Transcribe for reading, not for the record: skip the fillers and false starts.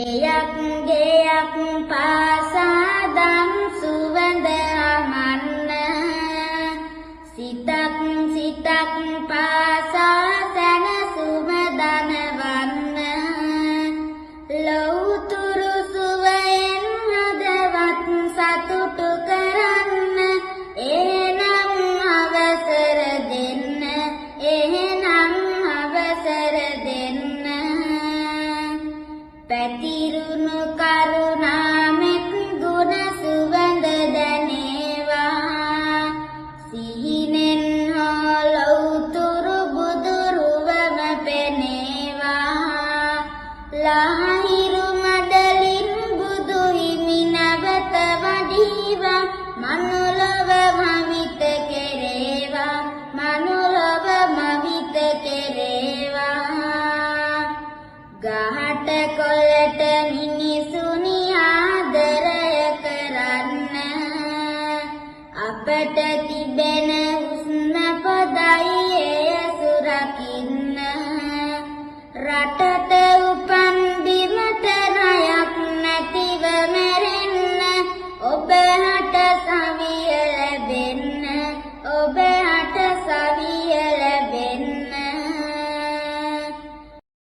ගෙයක් ගෙයක් පාසා දම් සුවඳ අමන්න සිතක් සිතක් පාසා සැනසුම දනවන්න ලෞතුරු සුවයෙන් හදවත් සතුටු කරන්න එහෙනම් අවසර දෙන්න එහෙනම් අවසර දෙන්න පැතිරුණු කරුණාමෙත් ගුණ සුවඳ දැනේවා සිහිනෙන් හෝ ලෞතුරු බුදුරුවම පෙනේවා ලහිරු මඩලින් බුදු හිමි නැවත වඩීවා මනුලොව මවිත කෙරේවා මනුලොව මවිත කෙරේවා ගහට කොළට මිනිසුනි ආදරය කරන්න අපට තිබෙන උස්ම පොදයි එය සුරකින්න රටට